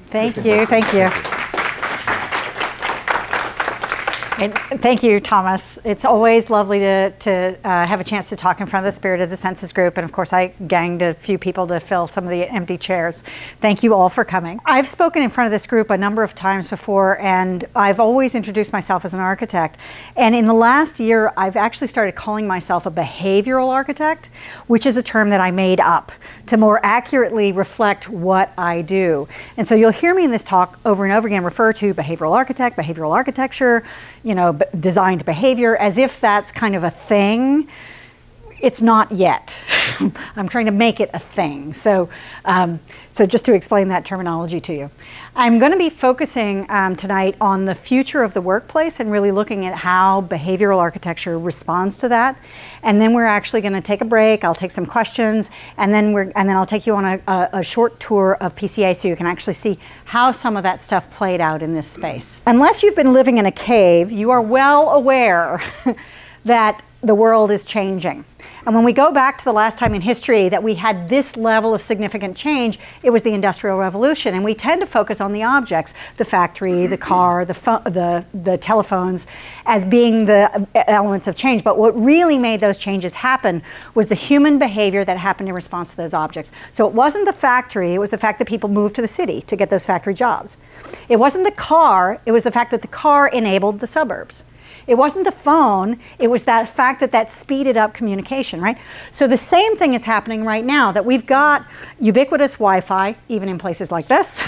Thank you, thank you. And thank you, Thomas. It's always lovely to have a chance to talk in front of the Spirit of the Census group. And of course, I ganged a few people to fill some of the empty chairs. Thank you all for coming. I've spoken in front of this group a number of times before, and I've always introduced myself as an architect. And in the last year, I've actually started calling myself a behavioral architect, which is a term that I made up to more accurately reflect what I do. And so you'll hear me in this talk over and over again refer to behavioral architect, behavioral architecture, you know, designed behavior, as if that's kind of a thing. It's not yet. I'm trying to make it a thing. So, so just to explain that terminology to you. I'm going to be focusing tonight on the future of the workplace and really looking at how behavioral architecture responds to that. And then we're actually going to take a break. I'll take some questions, and then I'll take you on a short tour of PCA so you can actually see how some of that stuff played out in this space. Unless you've been living in a cave, you are well aware that the world is changing. And when we go back to the last time in history that we had this level of significant change, it was the Industrial Revolution. And we tend to focus on the objects, the factory, the car, the telephones, as being the elements of change. But what really made those changes happen was the human behavior that happened in response to those objects. So it wasn't the factory, it was the fact that people moved to the city to get those factory jobs. It wasn't the car, it was the fact that the car enabled the suburbs. It wasn't the phone, it was that fact that that speeded up communication, right? So the same thing is happening right now, that we've got ubiquitous Wi-Fi, even in places like this.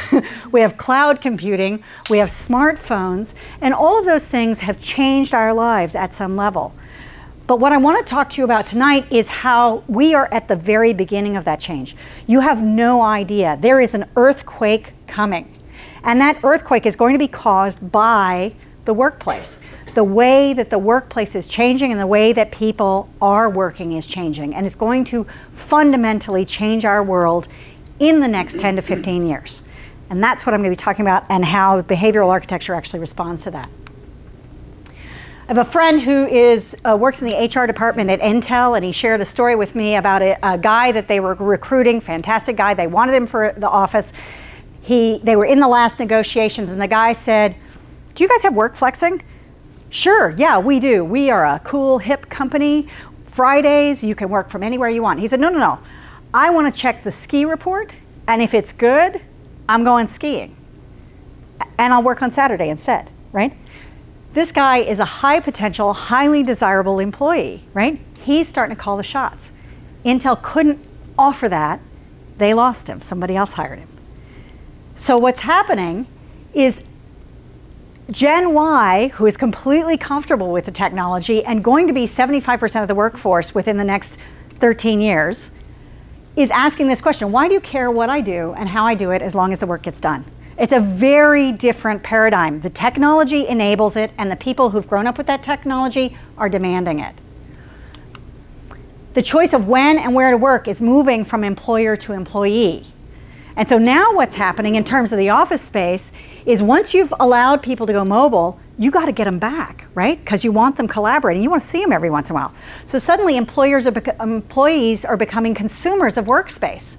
We have cloud computing, we have smartphones, and all of those things have changed our lives at some level. But what I want to talk to you about tonight is how we are at the very beginning of that change. You have no idea. There is an earthquake coming. And that earthquake is going to be caused by the workplace. The way that the workplace is changing and the way that people are working is changing. And it's going to fundamentally change our world in the next 10 to 15 years. And that's what I'm going to be talking about, and how behavioral architecture actually responds to that. I have a friend who works in the HR department at Intel, and he shared a story with me about a guy that they were recruiting, fantastic guy. They wanted him for the office. They were in the last negotiations, and the guy said, "Do you guys have work flexing?" "Sure, yeah, we do. We are a cool, hip company. Fridays, you can work from anywhere you want." He said, no. I want to check the ski report, and if it's good, I'm going skiing. And I'll work on Saturday instead, right? This guy is a high potential, highly desirable employee, right? He's starting to call the shots. Intel couldn't offer that. They lost him. Somebody else hired him. So what's happening is Gen Y, who is completely comfortable with the technology and going to be 75% of the workforce within the next 13 years, is asking this question: why do you care what I do and how I do it as long as the work gets done? It's a very different paradigm. The technology enables it, and the people who've grown up with that technology are demanding it. The choice of when and where to work is moving from employer to employee. And so now what's happening in terms of the office space is, once you've allowed people to go mobile, you got to get them back, right? Because you want them collaborating. You want to see them every once in a while. So suddenly employees are becoming consumers of workspace.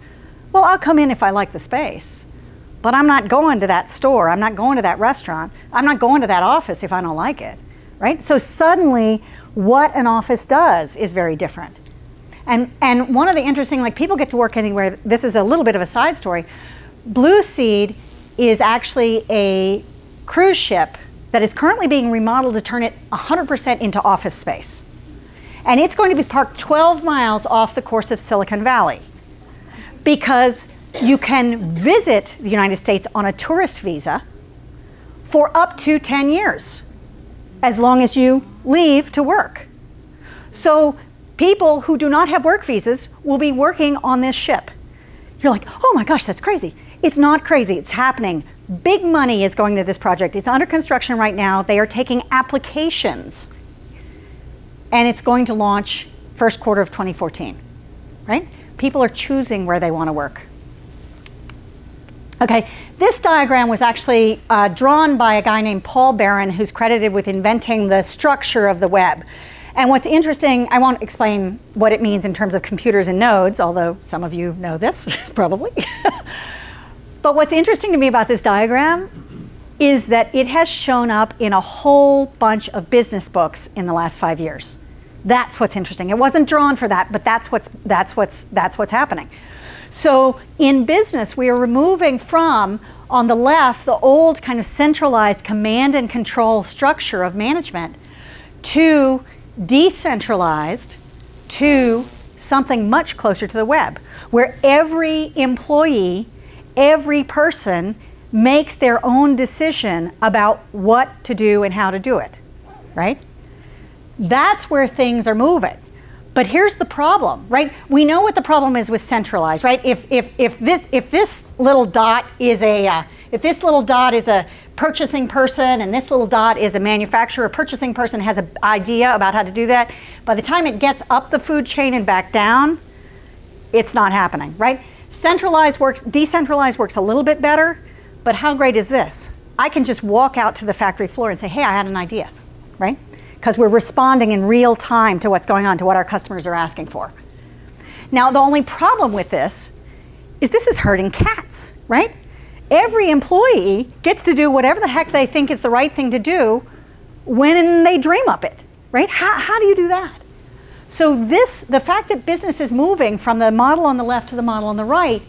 Well, I'll come in if I like the space, but I'm not going to that store. I'm not going to that restaurant. I'm not going to that office if I don't like it, right? So suddenly what an office does is very different. And one of the interesting, like, people get to work anywhere. This is a little bit of a side story. Blue Seed is actually a cruise ship that is currently being remodeled to turn it 100% into office space. And it's going to be parked 12 miles off the course of Silicon Valley, because you can visit the United States on a tourist visa for up to 10 years, as long as you leave to work. So people who do not have work visas will be working on this ship. You're like, oh my gosh, that's crazy. It's not crazy, it's happening. Big money is going to this project. It's under construction right now. They are taking applications, and it's going to launch first quarter of 2014, right? People are choosing where they want to work. Okay, this diagram was actually drawn by a guy named Paul Barron, who's credited with inventing the structure of the web. And what's interesting, I won't explain what it means in terms of computers and nodes, although some of you know this, probably. But what's interesting to me about this diagram is that it has shown up in a whole bunch of business books in the last 5 years. That's what's interesting. It wasn't drawn for that, but that's what's happening. So in business, we are removing from, on the left, the old kind of centralized command and control structure of management to decentralized to something much closer to the web, where every employee, every person makes their own decision about what to do and how to do it, right? That's where things are moving. But here's the problem, right? We know what the problem is with centralized, right? If this little dot is a purchasing person and this little dot is a manufacturer, purchasing person has an idea about how to do that. By the time it gets up the food chain and back down, it's not happening, right? Centralized works, decentralized works a little bit better, but how great is this? I can just walk out to the factory floor and say, hey, I had an idea, right? Because we're responding in real time to what's going on, to what our customers are asking for. Now, the only problem with this is herding cats, right? Every employee gets to do whatever the heck they think is the right thing to do when they dream up it, right? How do you do that? So the fact that business is moving from the model on the left to the model on the right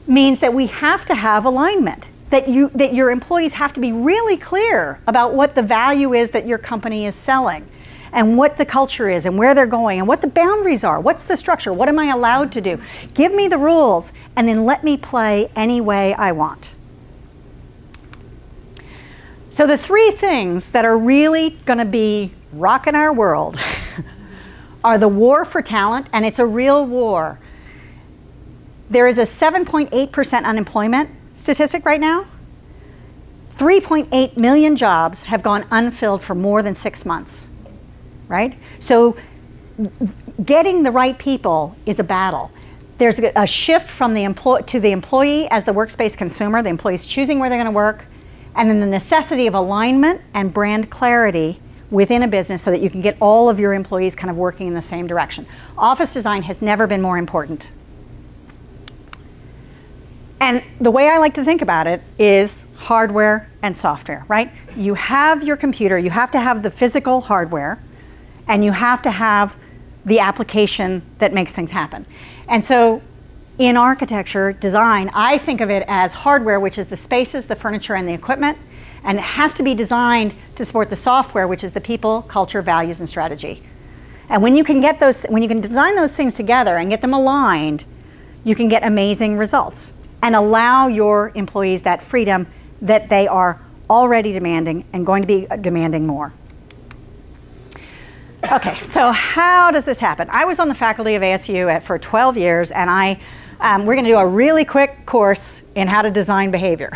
means that we have to have alignment. That your employees have to be really clear about what the value is that your company is selling and what the culture is and where they're going and what the boundaries are. What's the structure? What am I allowed to do? Give me the rules and then let me play any way I want. So the three things that are really going to be rocking our world are the war for talent, and it's a real war. There is a 7.8% unemployment statistic right now. 3.8 million jobs have gone unfilled for more than 6 months, right? So getting the right people is a battle. There's a shift from the employee as the workspace consumer. The employee's choosing where they're going to work, and then the necessity of alignment and brand clarity within a business so that you can get all of your employees kind of working in the same direction. Office design has never been more important. And the way I like to think about it is hardware and software, right? You have your computer, you have to have the physical hardware, and you have to have the application that makes things happen. And so in architecture, design, I think of it as hardware, which is the spaces, the furniture, and the equipment, and it has to be designed to support the software, which is the people, culture, values, and strategy. And when you can get those, when you can design those things together and get them aligned, you can get amazing results and allow your employees that freedom that they are already demanding and going to be demanding more. Okay, so how does this happen? I was on the faculty of ASU for 12 years, and we're going to do a really quick course in how to design behavior.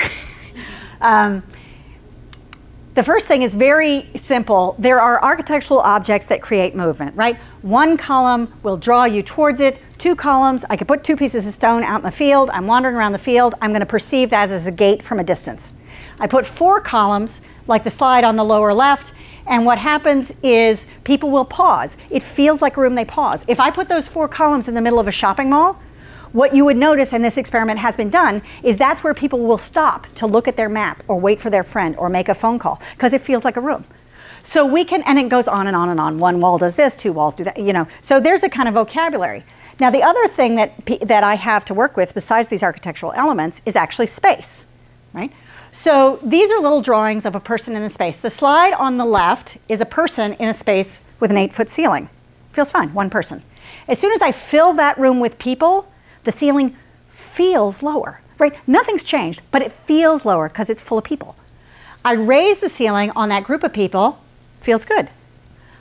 The first thing is very simple. There are architectural objects that create movement, right? One column will draw you towards it. 2 columns, I could put 2 pieces of stone out in the field. I'm wandering around the field. I'm going to perceive that as a gate from a distance. I put 4 columns, like the slide on the lower left, and what happens is people will pause. It feels like a room, they pause. If I put those 4 columns in the middle of a shopping mall, what you would notice, and this experiment has been done, is that's where people will stop to look at their map or wait for their friend or make a phone call because it feels like a room. So we can, and it goes on and on and on. 1 wall does this, 2 walls do that, you know. So there's a kind of vocabulary. Now the other thing that I have to work with besides these architectural elements is actually space, right? So these are little drawings of a person in a space. The slide on the left is a person in a space with an 8-foot ceiling. Feels fine, 1 person. As soon as I fill that room with people, the ceiling feels lower, right? Nothing's changed, but it feels lower because it's full of people. I raise the ceiling on that group of people, feels good.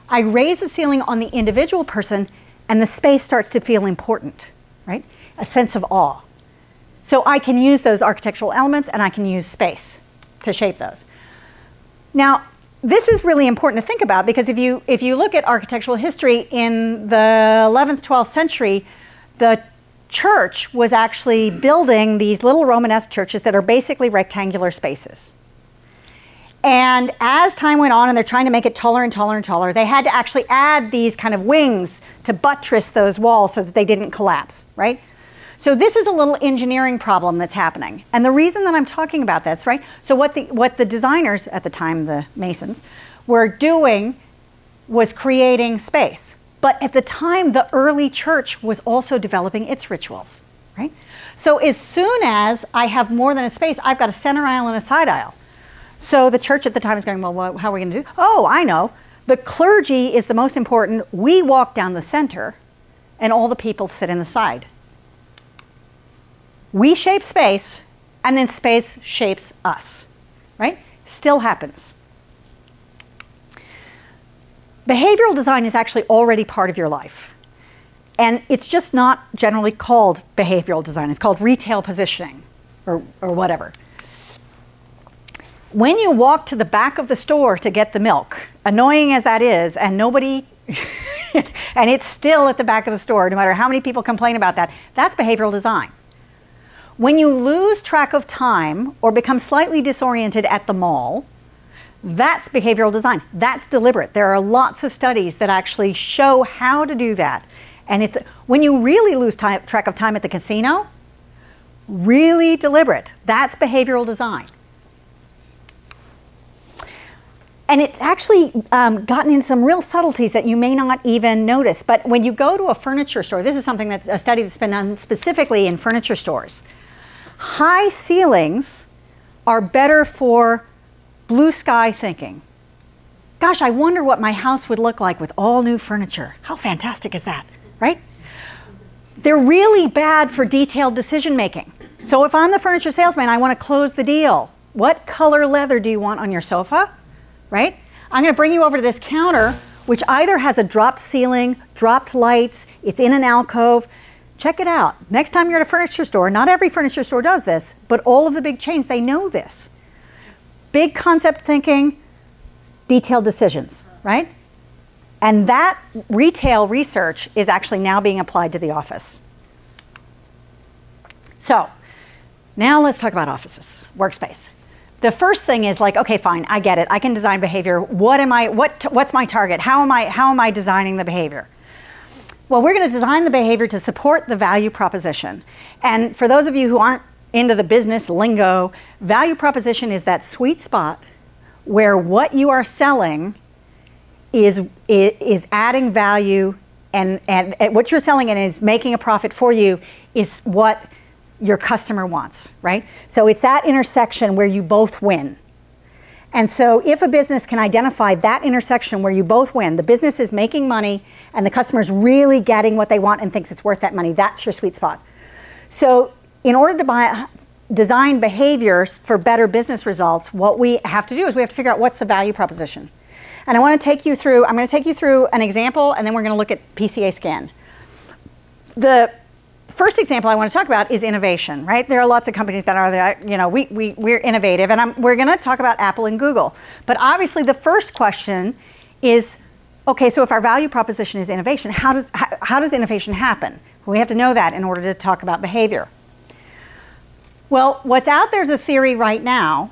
I raise the ceiling on the individual person, and the space starts to feel important, right? A sense of awe. So I can use those architectural elements, and I can use space to shape those. Now, this is really important to think about because if you look at architectural history in the 11th, 12th century, the church was actually building these little Romanesque churches that are basically rectangular spaces. And as time went on and they're trying to make it taller and taller and taller, they had to actually add these kind of wings to buttress those walls so that they didn't collapse, right? So this is a little engineering problem that's happening. And the reason that I'm talking about this, right? So what the designers at the time, the Masons, were doing was creating space. But at the time, the early church was also developing its rituals, right? So as soon as I have more than a space, I've got a center aisle and a side aisle. So the church at the time is going, well, how are we going to do? Oh, I know. The clergy is the most important. We walk down the center, and all the people sit in the side. We shape space, and then space shapes us, right? Still happens. Behavioral design is actually already part of your life. And it's just not generally called behavioral design. It's called retail positioning or whatever. When you walk to the back of the store to get the milk, annoying as that is, and nobody, and it's still at the back of the store, no matter how many people complain about that, that's behavioral design. When you lose track of time or become slightly disoriented at the mall, that's behavioral design. That's deliberate. There are lots of studies that actually show how to do that. And it's when you really lose track of time at the casino, really deliberate. That's behavioral design. And it's actually gotten into some real subtleties that you may not even notice. But when you go to a furniture store, this is something that's a study that's been done specifically in furniture stores. High ceilings are better for blue sky thinking. Gosh, I wonder what my house would look like with all new furniture. How fantastic is that, right? They're really bad for detailed decision making. So if I'm the furniture salesman, I want to close the deal. What color leather do you want on your sofa, right? I'm going to bring you over to this counter, which either has a dropped ceiling, dropped lights, it's in an alcove. Check it out. Next time you're at a furniture store, not every furniture store does this, but all of the big chains, they know this. Big concept thinking, detailed decisions, right? And that retail research is actually now being applied to the office. So now let's talk about offices, workspace. The first thing is like, okay, fine, I get it. I can design behavior. What's my target? How am I designing the behavior? Well, we're going to design the behavior to support the value proposition. And for those of you who aren't into the business lingo, value proposition is that sweet spot where what you are selling is adding value, and what you're selling and is making a profit for you is what your customer wants, right? So it's that intersection where you both win. And so if a business can identify that intersection where you both win, the business is making money and the customer's really getting what they want and thinks it's worth that money, that's your sweet spot. So in order to design behaviors for better business results, what we have to do is we have to figure out what's the value proposition. And I'm going to take you through an example, and then we're going to look at PCA scan. The first example I want to talk about is innovation, right? There are lots of companies that are, we're innovative, and we're going to talk about Apple and Google. But obviously the first question is, okay, so if our value proposition is innovation, how does innovation happen? We have to know that in order to talk about behavior. Well, what's out there is a theory right now.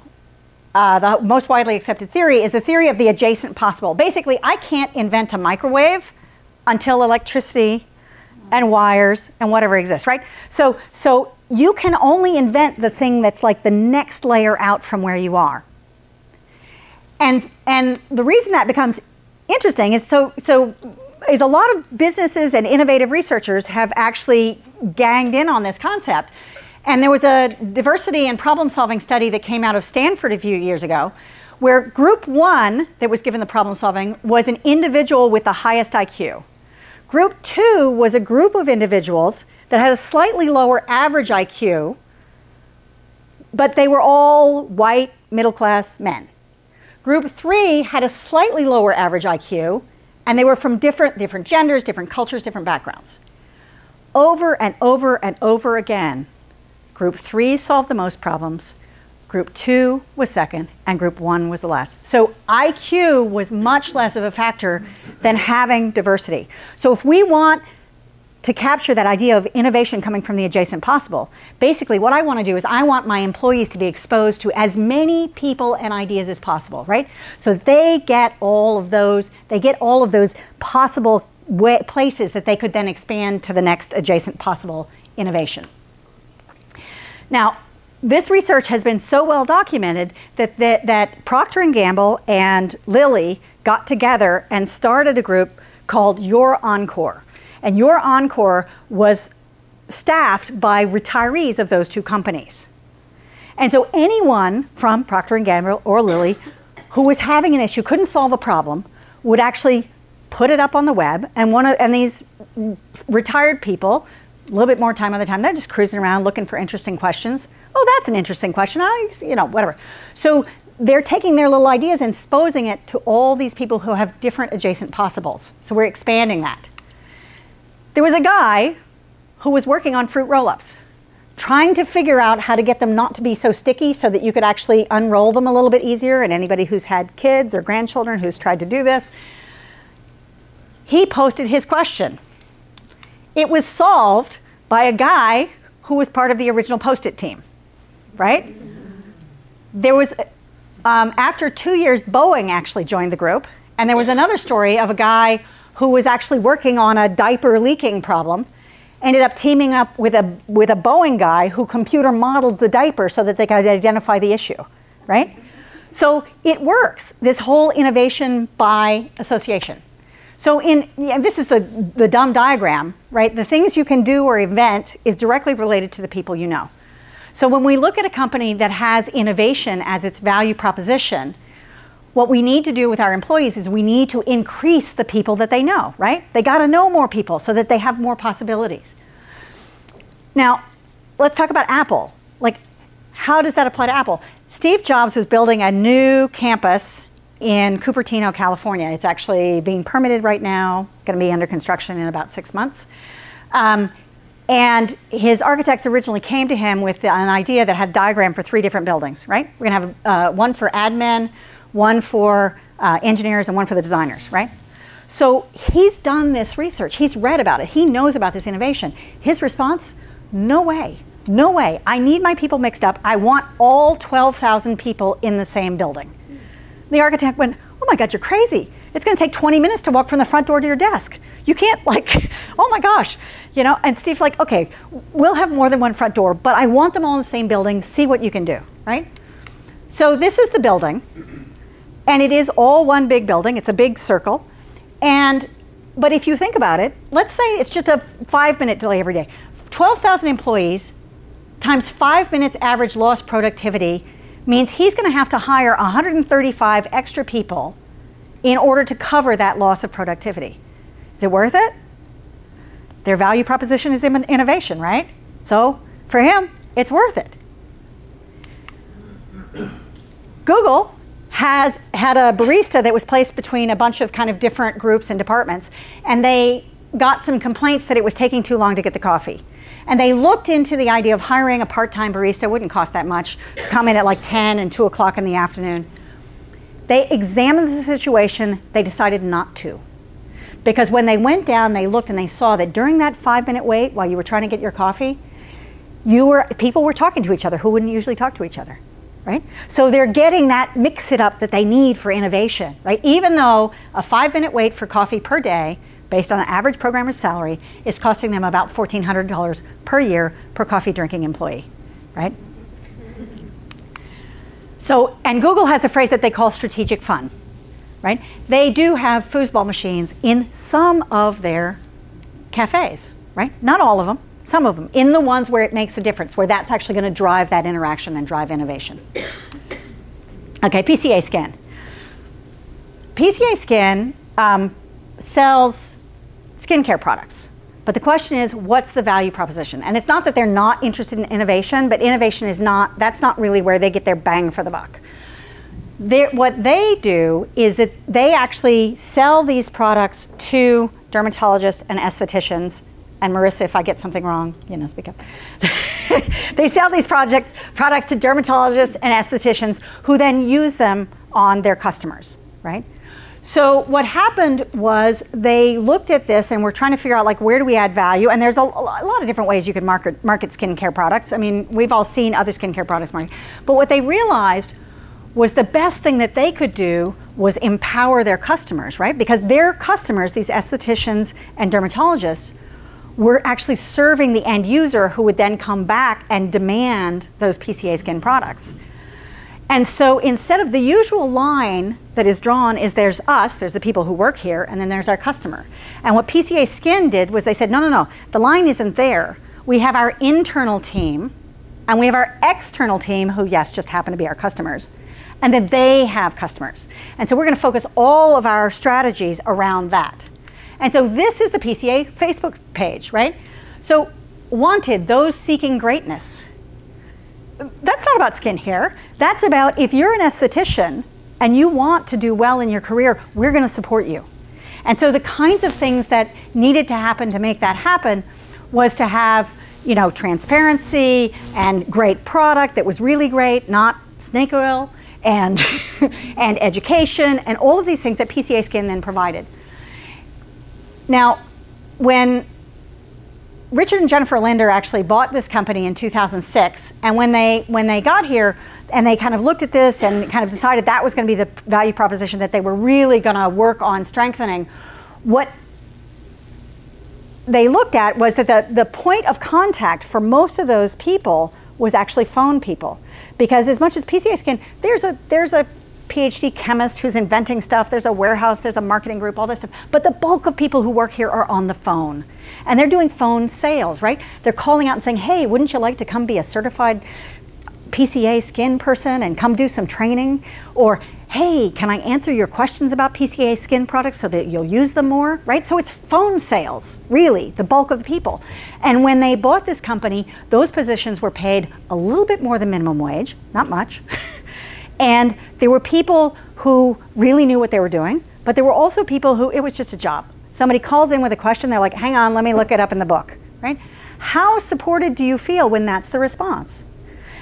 The most widely accepted theory is the theory of the adjacent possible. Basically, I can't invent a microwave until electricity and wires and whatever exists, right? So you can only invent the thing that's like the next layer out from where you are. And the reason that becomes interesting is a lot of businesses and innovative researchers have actually ganged in on this concept. And there was a diversity and problem-solving study that came out of Stanford a few years ago, where group one that was given the problem-solving was an individual with the highest IQ. Group two was a group of individuals that had a slightly lower average IQ, but they were all white, middle-class men. Group three had a slightly lower average IQ, and they were from different genders, different cultures, different backgrounds. Over and over and over again, Group 3 solved the most problems, Group 2 was second, and Group 1 was the last. So IQ was much less of a factor than having diversity. So if we want to capture that idea of innovation coming from the adjacent possible, basically what I want to do is I want my employees to be exposed to as many people and ideas as possible, right? So they get all of those possible places that they could then expand to the next adjacent possible innovation. Now, this research has been so well documented that Procter & Gamble and Lilly got together and started a group called Your Encore. And Your Encore was staffed by retirees of those two companies. And so anyone from Procter & Gamble or Lilly who was having an issue, couldn't solve a problem, would actually put it up on the web, and these retired people, a little bit more time on the time, they're just cruising around looking for interesting questions. Oh, that's an interesting question, whatever. So they're taking their little ideas and exposing it to all these people who have different adjacent possibles. So we're expanding that. There was a guy who was working on fruit roll-ups, trying to figure out how to get them not to be so sticky so that you could actually unroll them a little bit easier. And anybody who's had kids or grandchildren who's tried to do this, he posted his question. It was solved by a guy who was part of the original Post-it team, right? There was, after 2 years, Boeing actually joined the group. And there was another story of a guy who was actually working on a diaper leaking problem, ended up teaming up with a Boeing guy who computer modeled the diaper so that they could identify the issue, right? So it works, this whole innovation by association. So this is the dumb diagram, right? The things you can do or invent is directly related to the people you know. So when we look at a company that has innovation as its value proposition, what we need to do with our employees is we need to increase the people that they know, right? They got to know more people so that they have more possibilities. Now, let's talk about Apple. Like, how does that apply to Apple? Steve Jobs was building a new campus in Cupertino, California. It's actually being permitted right now, going to be under construction in about 6 months. And his architects originally came to him with an idea that had a diagram for 3 different buildings, right? We're going to have one for admin, one for engineers, and one for the designers, right? So he's done this research. He's read about it. He knows about this innovation. His response, no way, no way. I need my people mixed up. I want all 12,000 people in the same building. The architect went, oh my God, you're crazy. It's going to take 20 minutes to walk from the front door to your desk. You can't oh my gosh, and Steve's like, okay, we'll have more than one front door, but I want them all in the same building. See what you can do, right? So this is the building. And it is all one big building. It's a big circle. But if you think about it, let's say it's just a 5-minute delay every day. 12,000 employees times 5 minutes average lost productivity means he's going to have to hire 135 extra people in order to cover that loss of productivity. Is it worth it? Their value proposition is innovation, right? So for him, it's worth it. Google has had a barista that was placed between a bunch of kind of different groups and departments, and they got some complaints that it was taking too long to get the coffee. And they looked into the idea of hiring a part-time barista. It wouldn't cost that much, come in at like 10 and 2 o'clock in the afternoon. They examined the situation. They decided not to. Because when they went down, they looked and they saw that during that 5-minute wait while you were trying to get your coffee, people were talking to each other who wouldn't usually talk to each other. Right? So they're getting that mix-it-up that they need for innovation, right? Even though a 5-minute wait for coffee per day, based on an average programmer's salary, is costing them about $1,400 per year per coffee drinking employee, right? So, and Google has a phrase that they call strategic fun, right? They do have foosball machines in some of their cafes, right? Not all of them. Some of them, in the ones where it makes a difference, where that's actually going to drive that interaction and drive innovation. Okay, PCA Skin. PCA Skin sells skincare products. But the question is, what's the value proposition? And it's not that they're not interested in innovation, but innovation is not, that's not really where they get their bang for the buck. What they do is that they actually sell these products to dermatologists and estheticians. And Marissa, if I get something wrong, speak up. They sell these products to dermatologists and estheticians who then use them on their customers, right? So what happened was they looked at this and were trying to figure out where do we add value? And there's a lot of different ways you can market skincare products. I mean, we've all seen other skincare products marketed. But what they realized was the best thing that they could do was empower their customers, right? Because their customers, these estheticians and dermatologists, we're actually serving the end user who would then come back and demand those PCA Skin products. And so instead of the usual line that is drawn is there's us, there's the people who work here, and then there's our customer. And what PCA Skin did was they said, no, no, no, the line isn't there. We have our internal team, and we have our external team who, yes, just happen to be our customers. And then they have customers. And so we're going to focus all of our strategies around that. And so this is the PCA Facebook page, right? So wanted, those seeking greatness. That's not about skin hair. That's about if you're an esthetician and you want to do well in your career, we're going to support you. And so the kinds of things that needed to happen to make that happen was to have, you know, transparency and great product that was really great, not snake oil, and, and education, and all of these things that PCA Skin then provided. Now, when Richard and Jennifer Linder actually bought this company in 2006, and when they got here and they kind of looked at this and kind of decided that was going to be the value proposition that they were really going to work on strengthening, what they looked at was that the point of contact for most of those people was actually phone people. Because as much as PCA Skin, there's a PhD chemist who's inventing stuff, there's a warehouse, there's a marketing group, all this stuff, but the bulk of people who work here are on the phone. And they're doing phone sales, right? They're calling out and saying, hey, wouldn't you like to come be a certified PCA Skin person and come do some training? Or, hey, can I answer your questions about PCA Skin products so that you'll use them more, right? So it's phone sales, really, the bulk of the people. And when they bought this company, those positions were paid a little bit more than minimum wage, not much. And there were people who really knew what they were doing, but there were also people who, it was just a job. Somebody calls in with a question, they're like, hang on, let me look it up in the book, right? How supported do you feel when that's the response?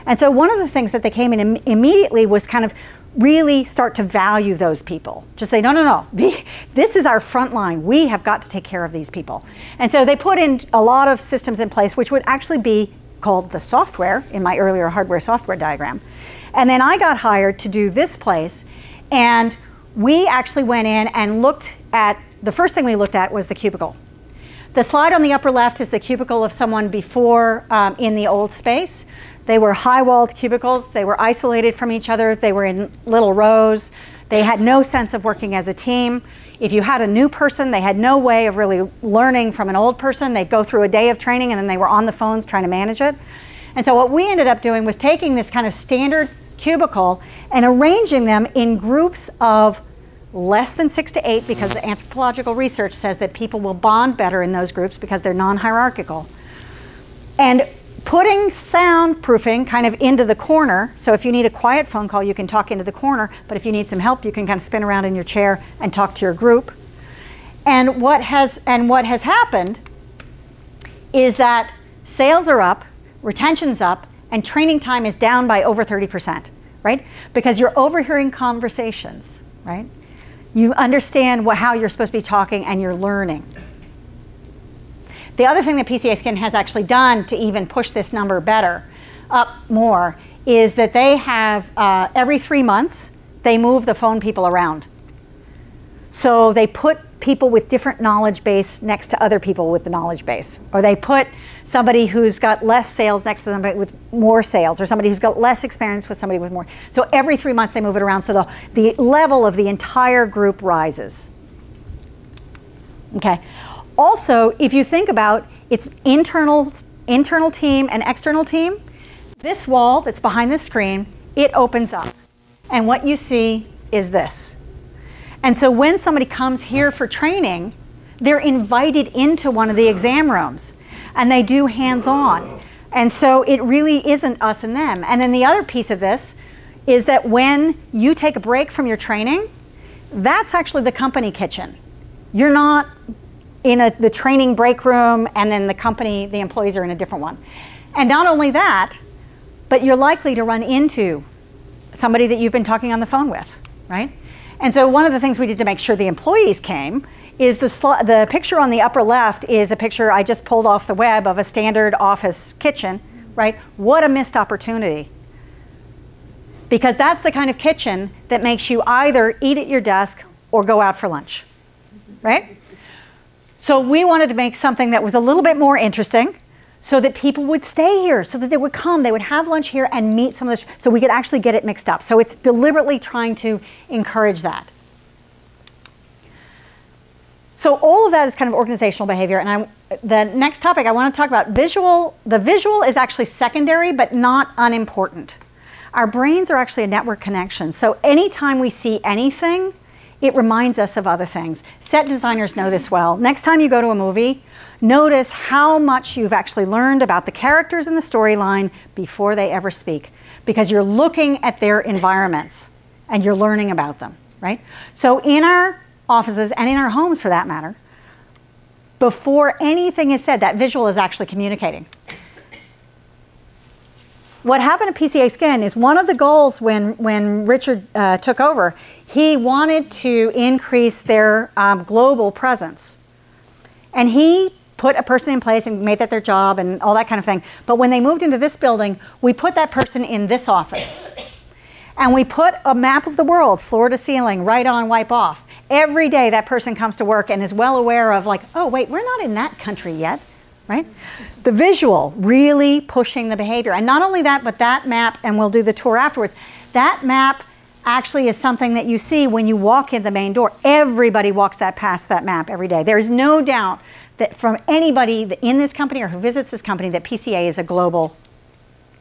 And so one of the things that they came in immediately was kind of really start to value those people. Just say, no, no, no, this is our front line. We have got to take care of these people. And so they put in a lot of systems in place, which would actually be called the software in my earlier hardware software diagram. And then I got hired to do this place, and we actually went in and looked at, the first thing we looked at was the cubicle. The slide on the upper left is the cubicle of someone before in the old space. They were high-walled cubicles. They were isolated from each other. They were in little rows. They had no sense of working as a team. If you had a new person, they had no way of really learning from an old person. They'd go through a day of training, and then they were on the phones trying to manage it. And so what we ended up doing was taking this kind of standard cubicle and arranging them in groups of less than 6 to 8, because the anthropological research says that people will bond better in those groups because they're non-hierarchical. And putting soundproofing kind of into the corner, so if you need a quiet phone call, you can talk into the corner, but if you need some help, you can kind of spin around in your chair and talk to your group. And what has happened is that sales are up, retention's up, and training time is down by over 30%, right? Because you're overhearing conversations, right? You understand how you're supposed to be talking, and you're learning. The other thing that PCA Skin has actually done to even push this number better, up more, is that they have, every 3 months, they move the phone people around. So they put people with different knowledge base next to other people with the knowledge base. Or they put somebody who's got less sales next to somebody with more sales, or somebody who's got less experience with somebody with more. So every 3 months they move it around, so the level of the entire group rises. Okay. Also, if you think about its internal team and external team, this wall that's behind the screen, it opens up. And what you see is this. And so when somebody comes here for training, they're invited into one of the exam rooms, and they do hands-on. And so it really isn't us and them. And then the other piece of this is that when you take a break from your training, that's actually the company kitchen. You're not in the training break room, and then the employees are in a different one. And not only that, but you're likely to run into somebody that you've been talking on the phone with, right? And so one of the things we did to make sure the employees came is the picture on the upper left is a picture I just pulled off the web of a standard office kitchen, right? What a missed opportunity. Because that's the kind of kitchen that makes you either eat at your desk or go out for lunch, right? So we wanted to make something that was a little bit more interesting so that people would stay here, so that they would come, they would have lunch here and meet some of this, so we could actually get it mixed up. So it's deliberately trying to encourage that. So all of that is kind of organizational behavior, and the next topic I want to talk about, visual. The visual is actually secondary, but not unimportant. Our brains are actually a network connection, so anytime we see anything, it reminds us of other things. Set designers know this well. Next time you go to a movie, notice how much you've actually learned about the characters in the storyline before they ever speak, because you're looking at their environments and you're learning about them, right? So in our offices and in our homes for that matter, before anything is said, that visual is actually communicating. What happened at PCA Skin is one of the goals when Richard took over, he wanted to increase their global presence. And he put a person in place and made that their job and all that kind of thing. But when they moved into this building, we put that person in this office. And we put a map of the world, floor to ceiling, write on, wipe off. Every day that person comes to work and is well aware of like, oh wait, we're not in that country yet, right? The visual really pushing the behavior. And not only that, but that map, and we'll do the tour afterwards, that map actually is something that you see when you walk in the main door. Everybody walks past that map every day. There is no doubt that from anybody in this company or who visits this company that PCA is a global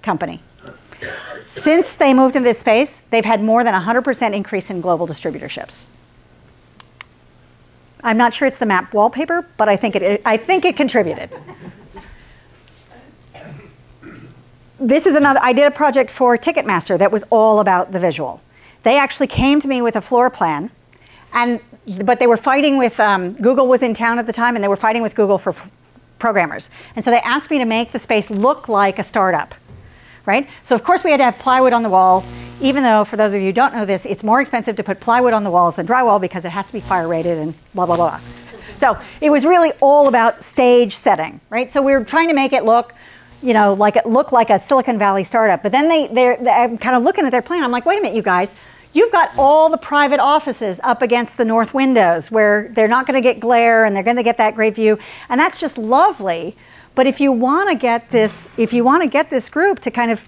company. Since they moved into this space, they've had more than 100% increase in global distributorships. I'm not sure it's the map wallpaper, but I think it contributed. This is another, I did a project for Ticketmaster that was all about the visual. They actually came to me with a floor plan, but they were fighting with, Google was in town at the time, and they were fighting with Google for programmers. And so they asked me to make the space look like a startup, right? So of course we had to have plywood on the wall, even though, for those of you who don't know this, it's more expensive to put plywood on the walls than drywall because it has to be fire rated and blah, blah, blah. So it was really all about stage setting, right? So we were trying to make it look, you know, like it looked like a Silicon Valley startup. But then I'm kind of looking at their plan. I'm like, wait a minute, you guys. You've got all the private offices up against the north windows where they're not going to get glare and they're going to get that great view. And that's just lovely. But if you want to get this group to kind of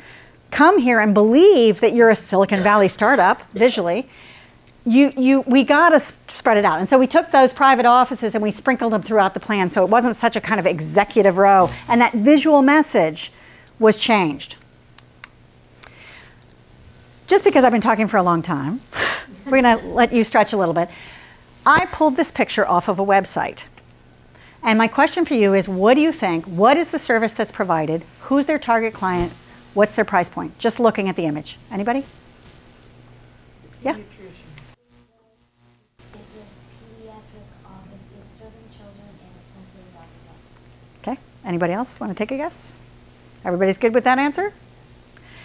come here and believe that you're a Silicon Valley startup visually, we got to spread it out. And so we took those private offices and we sprinkled them throughout the plan so it wasn't such a kind of executive row. And that visual message was changed. Just because I've been talking for a long time, we're going to let you stretch a little bit. I pulled this picture off of a website. And my question for you is, what do you think? What is the service that's provided? Who's their target client? What's their price point? Just looking at the image. Anybody? Yeah? Okay. Anybody else want to take a guess? Everybody's good with that answer?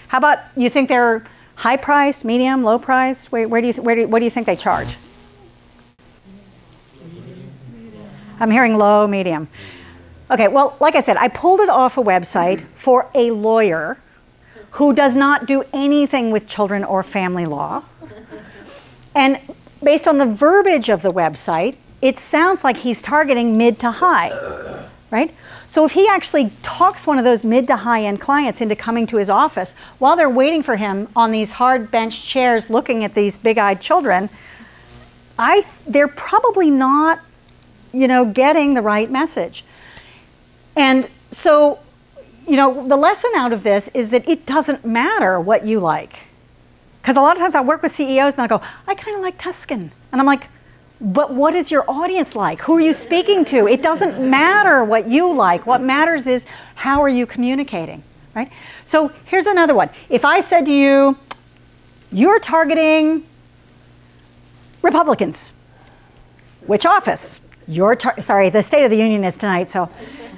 How about you think they're high priced, medium, low priced? What do you think they charge? I'm hearing low, medium. Okay, well, like I said, I pulled it off a website for a lawyer who does not do anything with children or family law. And based on the verbiage of the website, it sounds like he's targeting mid to high, right? So if he actually talks one of those mid to high end clients into coming to his office while they're waiting for him on these hard bench chairs looking at these big-eyed children, they're probably not, you know, getting the right message. And so, you know, the lesson out of this is that it doesn't matter what you like. Because a lot of times I work with CEOs and I go, I kind of like Tuscan. And I'm like, but what is your audience like? Who are you speaking to? It doesn't matter what you like. What matters is how are you communicating, right? So here's another one. If I said to you, you're targeting Republicans, which office? Sorry, the State of the Union is tonight, so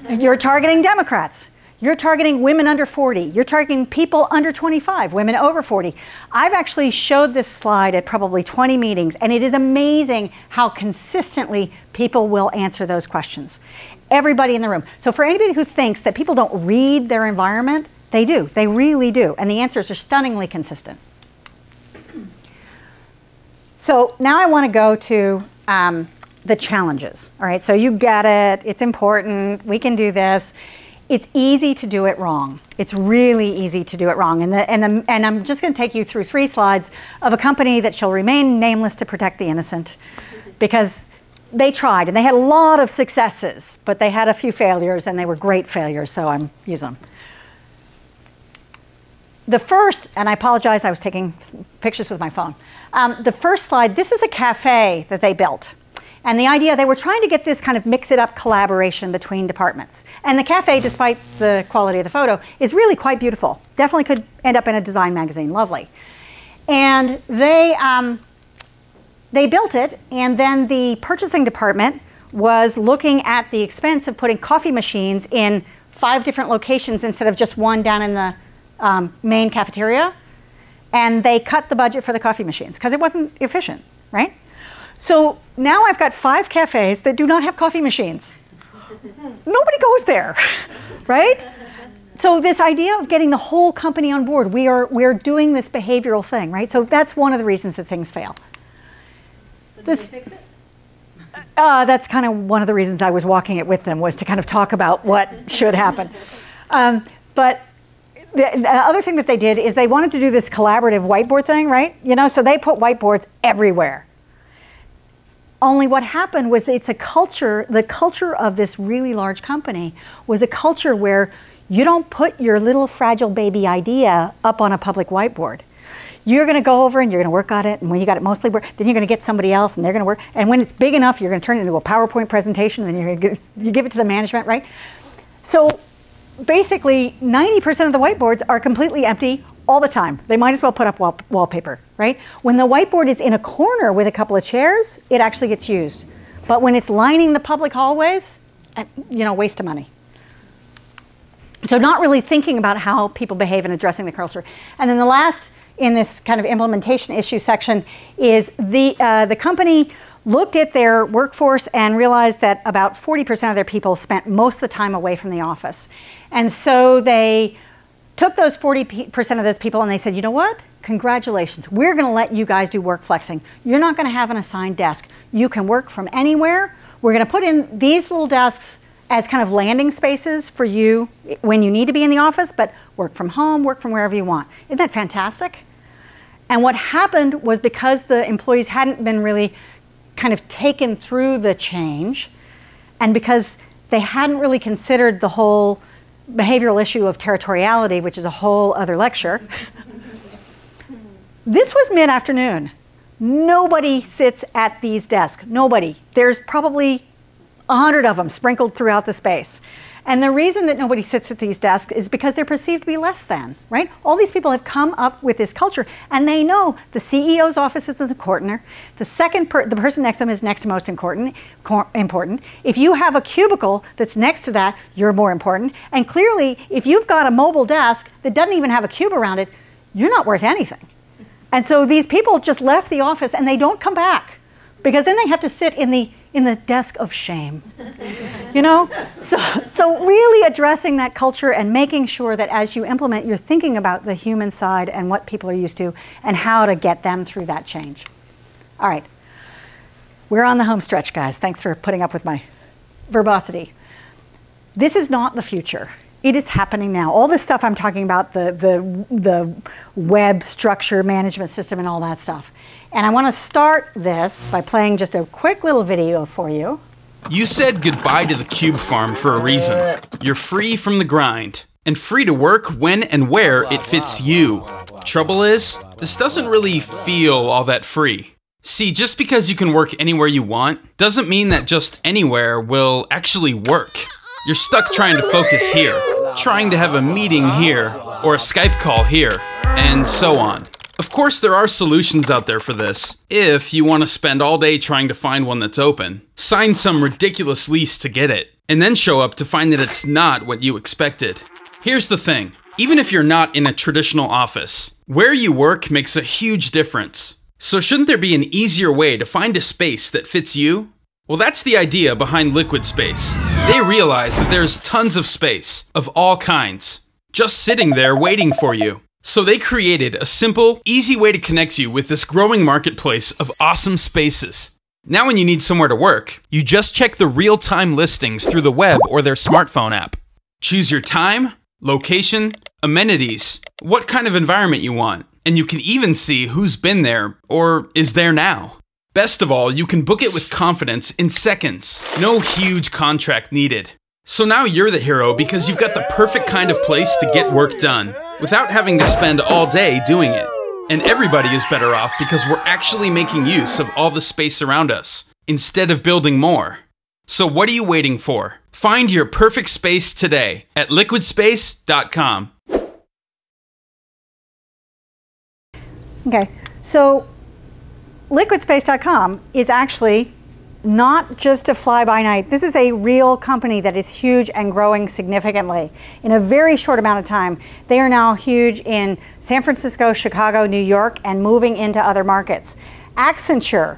you're targeting Democrats. You're targeting women under 40. You're targeting people under 25, women over 40. I've actually showed this slide at probably 20 meetings, and it is amazing how consistently people will answer those questions. Everybody in the room. So for anybody who thinks that people don't read their environment, they do. They really do. And the answers are stunningly consistent. So now I want to go to the challenges. All right, so you get it, it's important, we can do this. It's easy to do it wrong. It's really easy to do it wrong. And I'm just going to take you through 3 slides of a company that shall remain nameless to protect the innocent, because they tried and they had a lot of successes, but they had a few failures, and they were great failures, so I'm using them. The first, and I apologize, I was taking pictures with my phone. The first slide, this is a cafe that they built. And the idea, they were trying to get this kind of mix-it-up collaboration between departments. And the cafe, despite the quality of the photo, is really quite beautiful. Definitely could end up in a design magazine, lovely. And they built it, and then the purchasing department was looking at the expense of putting coffee machines in 5 different locations instead of just one down in the main cafeteria. And they cut the budget for the coffee machines because it wasn't efficient, right? So now I've got 5 cafes that do not have coffee machines. Nobody goes there, right? So this idea of getting the whole company on board, we're doing this behavioral thing, right? So that's one of the reasons that things fail. So did they fix it? That's kind of one of the reasons I was walking it with them, was to kind of talk about what should happen. But the other thing that they did is they wanted to do this collaborative whiteboard thing, right? You know, so they put whiteboards everywhere. Only what happened was it's a culture, the culture of this really large company was a culture where you don't put your little fragile baby idea up on a public whiteboard. You're going to go over and you're going to work on it, and when you got it mostly work, then you're going to get somebody else and they're going to work. And when it's big enough, you're going to turn it into a PowerPoint presentation, and then you give it to the management, right? So basically, 90% of the whiteboards are completely empty all the time. They might as well put up wallpaper, right? When the whiteboard is in a corner with a couple of chairs, it actually gets used. But when it's lining the public hallways, you know, waste of money. So not really thinking about how people behave and addressing the culture. And then the last in this kind of implementation issue section is the company looked at their workforce and realized that about 40% of their people spent most of the time away from the office. And so they took those 40% of those people and they said, you know what? Congratulations. We're going to let you guys do work flexing. You're not going to have an assigned desk. You can work from anywhere. We're going to put in these little desks as kind of landing spaces for you when you need to be in the office, but work from home, work from wherever you want. Isn't that fantastic? And what happened was, because the employees hadn't been really kind of taken through the change, and because they hadn't really considered the whole behavioral issue of territoriality, which is a whole other lecture. This was mid-afternoon. Nobody sits at these desks. Nobody. There's probably 100 of them sprinkled throughout the space. And the reason that nobody sits at these desks is because they're perceived to be less than, right? All these people have come up with this culture, and they know the CEO's office is the corner. The person next to them is next to most important. If you have a cubicle that's next to that, you're more important. And clearly, if you've got a mobile desk that doesn't even have a cube around it, you're not worth anything. And so these people just left the office, and they don't come back, because then they have to sit in the desk of shame, you know? So really addressing that culture and making sure that as you implement, you're thinking about the human side and what people are used to and how to get them through that change. All right, we're on the home stretch, guys. Thanks for putting up with my verbosity. This is not the future. It is happening now. All this stuff I'm talking about, the web structure management system and all that stuff. And I want to start this by playing just a quick little video for you. You said goodbye to the cube farm for a reason. You're free from the grind, and free to work when and where it fits you. Trouble is, this doesn't really feel all that free. See, just because you can work anywhere you want, doesn't mean that just anywhere will actually work. You're stuck trying to focus here, trying to have a meeting here, or a Skype call here, and so on. Of course, there are solutions out there for this, if you want to spend all day trying to find one that's open. Sign some ridiculous lease to get it, and then show up to find that it's not what you expected. Here's the thing, even if you're not in a traditional office, where you work makes a huge difference. So shouldn't there be an easier way to find a space that fits you? Well, that's the idea behind Liquid Space. They realize that there's tons of space, of all kinds, just sitting there waiting for you. So they created a simple, easy way to connect you with this growing marketplace of awesome spaces. Now when you need somewhere to work, you just check the real-time listings through the web or their smartphone app. Choose your time, location, amenities, what kind of environment you want, and you can even see who's been there or is there now. Best of all, you can book it with confidence in seconds. No huge contract needed. So now you're the hero because you've got the perfect kind of place to get work done without having to spend all day doing it. And everybody is better off because we're actually making use of all the space around us instead of building more. So what are you waiting for? Find your perfect space today at liquidspace.com. Okay, so liquidspace.com is actually not just a fly-by-night. This is a real company that is huge and growing significantly. In a very short amount of time, they are now huge in San Francisco, Chicago, New York, and moving into other markets. Accenture,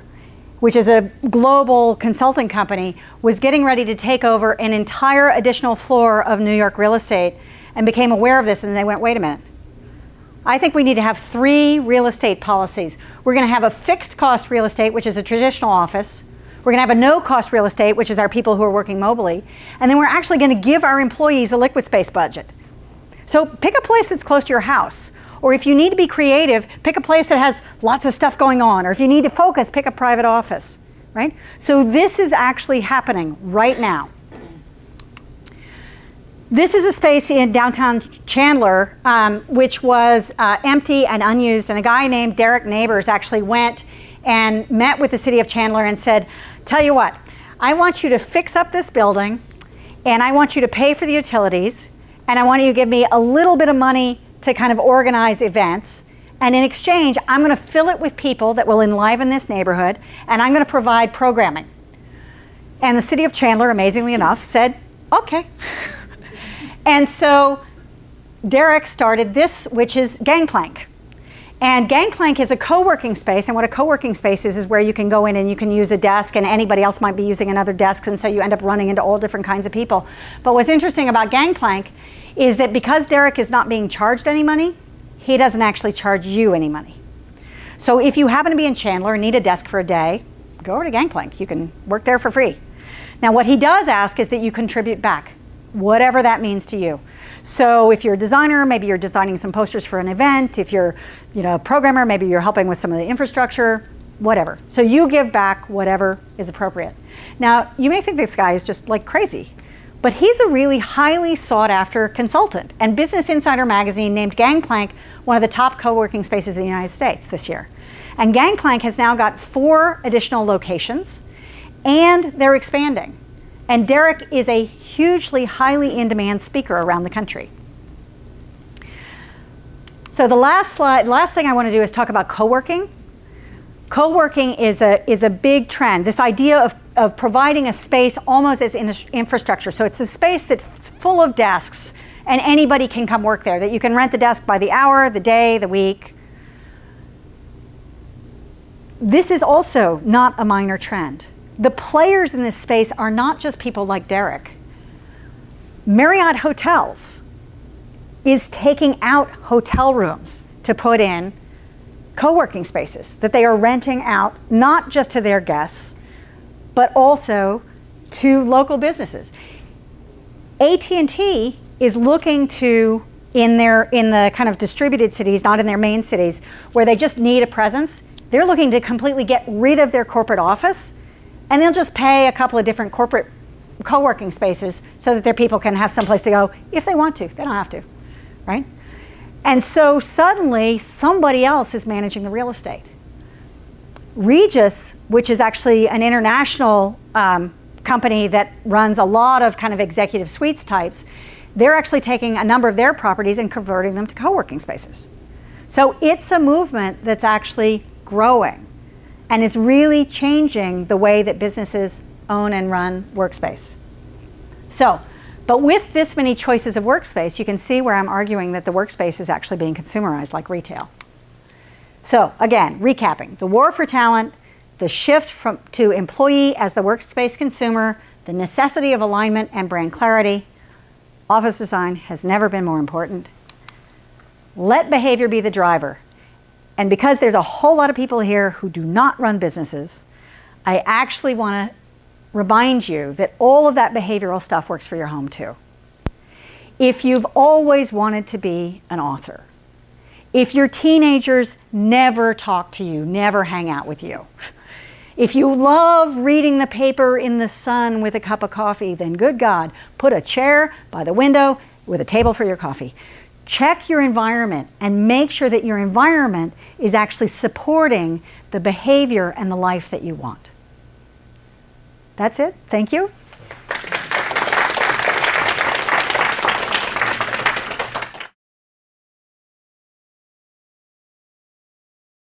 which is a global consulting company, was getting ready to take over an entire additional floor of New York real estate and became aware of this, and they went, wait a minute. I think we need to have 3 real estate policies. We're going to have a fixed cost real estate, which is a traditional office. We're going to have a no-cost real estate, which is our people who are working mobily. And then we're actually going to give our employees a liquid space budget. So pick a place that's close to your house. Or if you need to be creative, pick a place that has lots of stuff going on. Or if you need to focus, pick a private office, right? So this is actually happening right now. This is a space in downtown Chandler, which was empty and unused. And a guy named Derek Neighbors actually went and met with the city of Chandler and said, tell you what, I want you to fix up this building, and I want you to pay for the utilities, and I want you to give me a little bit of money to kind of organize events. And in exchange, I'm going to fill it with people that will enliven this neighborhood, and I'm going to provide programming. And the city of Chandler, amazingly enough, said, okay. And so Derek started this, which is Gangplank. And Gangplank is a co-working space, and what a co-working space is where you can go in and you can use a desk, and anybody else might be using another desk, and so you end up running into all different kinds of people. But what's interesting about Gangplank is that because Derek is not being charged any money, he doesn't actually charge you any money. So if you happen to be in Chandler and need a desk for a day, go over to Gangplank. You can work there for free. Now what he does ask is that you contribute back, whatever that means to you. So if you're a designer, maybe you're designing some posters for an event. If you're a programmer, maybe you're helping with some of the infrastructure, whatever. So you give back whatever is appropriate. Now, you may think this guy is just like crazy, but he's a really highly sought after consultant. And Business Insider magazine named Gangplank one of the top co-working spaces in the United States this year. And Gangplank has now got 4 additional locations, and they're expanding. And Derek is a hugely, highly in-demand speaker around the country. So the last thing I want to do is talk about co-working. Co-working is a big trend. This idea of providing a space almost as infrastructure. So it's a space that's full of desks, and anybody can come work there, that you can rent the desk by the hour, the day, the week. This is also not a minor trend. The players in this space are not just people like Derek. Marriott Hotels is taking out hotel rooms to put in co-working spaces that they are renting out, not just to their guests, but also to local businesses. AT&T is looking to, in the kind of distributed cities, not in their main cities, where they just need a presence, they're looking to completely get rid of their corporate office, and they'll just pay a couple of different corporate co-working spaces so that their people can have someplace to go if they want to. They don't have to, right? And so suddenly somebody else is managing the real estate. Regus, which is actually an international company that runs a lot of kind of executive suites types, they're actually taking a number of their properties and converting them to co-working spaces. So it's a movement that's actually growing. And it's really changing the way that businesses own and run workspace. So, but with this many choices of workspace, you can see where I'm arguing that the workspace is actually being consumerized like retail. So again, recapping, the war for talent, the shift to employee as the workspace consumer, the necessity of alignment and brand clarity. Office design has never been more important. Let behavior be the driver. And because there's a whole lot of people here who do not run businesses, I actually want to remind you that all of that behavioral stuff works for your home too. If you've always wanted to be an author, if your teenagers never talk to you, never hang out with you, if you love reading the paper in the sun with a cup of coffee, then good God, put a chair by the window with a table for your coffee. Check your environment and make sure that your environment is actually supporting the behavior and the life that you want. That's it. Thank you.